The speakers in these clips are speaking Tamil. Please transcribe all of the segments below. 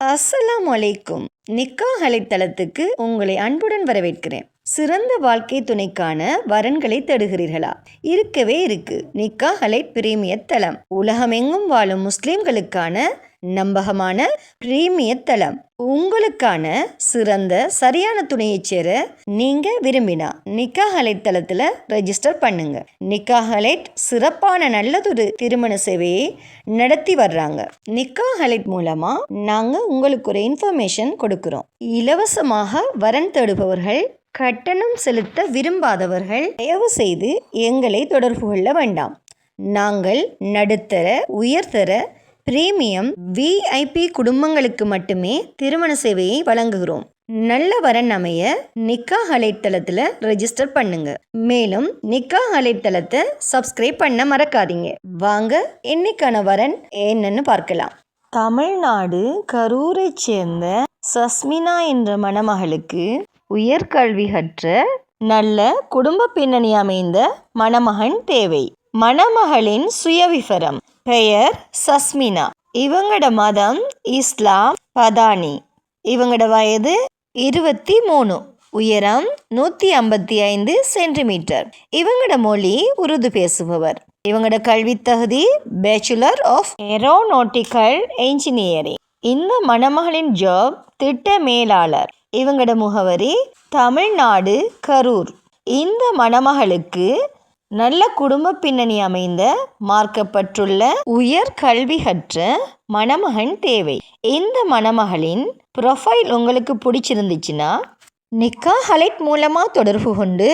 அஸ்ஸலாமு அலைக்கும். நிக்காஹ் அலைத்தளத்துக்கு உங்களை அன்புடன் வரவேற்கிறேன். சிறந்த வாழ்க்கை துணைக்கான வரன்களை தேடுகிறீர்களா? இருக்கவே இருக்கு நிக்காஹ் அலை பிரீமியர் தளம். உலகமெங்கும் வாழும் முஸ்லிம்களுக்கான நம்பகமான பிரீமியர் தளம். உங்களுக்கான சிறந்த சரியான துணையை சேர நீங்க விரும்பினா நிக்காஹ் அலைட் தளத்துல ரெஜிஸ்டர் பண்ணுங்க. நிக்காஹ் அலைட் சிறப்பான நல்லதொரு திருமண சேவையை நடத்தி வர்றாங்க. நிக்காஹ் அலைட் மூலமா நாங்க உங்களுக்கு ஒரு இன்ஃபர்மேஷன் கொடுக்கிறோம். இலவசமாக வரன் தேடுபவர்கள், கட்டணம் செலுத்த விரும்பாதவர்கள் தயவு செய்து எங்களை தொடர்பு கொள்ள வேண்டாம். நாங்கள் நடுத்தர, உயர்தர, பிரீமியம், விஐபி குடும்பங்களுக்கு மட்டுமே திருமண சேவையை வழங்குகிறோம். நல்ல வரன் அமைய நிக்காஹ் அலைட் தளத்துல ரெஜிஸ்டர் பண்ணுங்க. மேலும் நிக்காஹ் அலைட் தளத்தை சப்ஸ்கிரைப் பண்ண மறக்காதீங்க. வாங்க இன்னைக்கான வரன் என்னன்னு பார்க்கலாம். தமிழ்நாடு கரூரை சேர்ந்த சஸ்மினா என்ற மணமகளுக்கு உயர்கல்வி கற்ற நல்ல குடும்ப பின்னணி அமைந்த மணமகன் தேவை. மணமகளின் சுயவிவரம்: பெயர் சஸ்மினா. இவங்களோட மதம் இஸ்லாம், பதானி. இவங்களோட வயது 23. உயரம் 155 சென்டிமீட்டர். இவங்களோட மொழி உருது பேசுபவர். இவங்களோட கல்வி தகுதி பேச்சுலர் ஆஃப் ஏரோநாட்டிக்கல் என்ஜினியரிங். இந்த மணமகளின் ஜாப் திட்ட மேலாளர். இவங்களோட முகவரி தமிழ்நாடு கரூர். இந்த மணமகளுக்கு நல்ல குடும்ப பின்னணி அமைந்த மார்க்கப்பட்டுள்ள உயர் கல்வி கற்ற மணமகன் தேவை. இந்த மணமகளின் ப்ரொஃபைல் உங்களுக்கு பிடிச்சிருந்துச்சுன்னா நிக்காஹ் அலைட் மூலமா தொடர்பு கொண்டு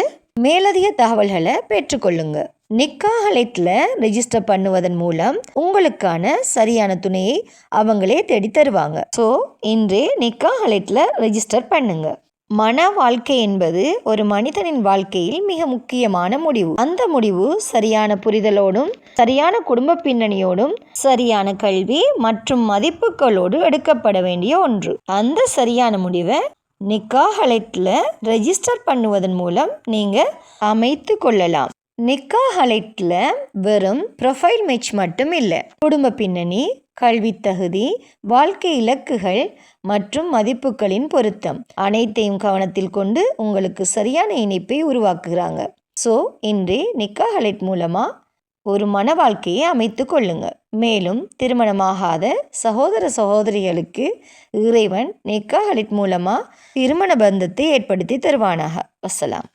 மேலதிக தகவல்களை பெற்றுக்கொள்ளுங்க. நிக்காஹ் அலைட்ல ரெஜிஸ்டர் பண்ணுவதன் மூலம் உங்களுக்கான சரியான துணையை அவங்களே தேடி தருவாங்க. ஸோ இன்றே நிக்காஹ் அலைட்ல ரெஜிஸ்டர் பண்ணுங்க. மன வாழ்க்கை என்பது ஒரு மனிதனின் வாழ்க்கையில் மிக முக்கியமான முடிவு. அந்த முடிவு சரியான புரிதலோடும், சரியான குடும்ப பின்னணியோடும், சரியான கல்வி மற்றும் மதிப்புகளோடு எடுக்கப்பட வேண்டிய ஒன்று. அந்த சரியான முடிவை நிக்காஹ் அலைட்ல ரெஜிஸ்டர் பண்ணுவதன் மூலம் நீங்க அமைத்து கொள்ளலாம். நிக்காஹ் அலைட்ல வெறும் ப்ரொஃபைல் மேட்ச் மட்டும் இல்லை, குடும்ப பின்னணி, கல்வி தகுதி, வாழ்க்கை இலக்குகள் மற்றும் மதிப்புகளின் பொருத்தம் அனைத்தையும் கவனத்தில் கொண்டு உங்களுக்கு சரியான இணைப்பை உருவாக்குகிறாங்க. ஸோ இன்றே நிக்காஹ் அலைட் மூலமா ஒரு மன வாழ்க்கையை அமைத்து கொள்ளுங்க. மேலும் திருமணமாகாத சகோதர சகோதரிகளுக்கு இறைவன் நிக்காஹ் அலைட் மூலமா திருமண பந்தத்தை ஏற்படுத்தி தருவானாக. வஸ்ஸலாம்.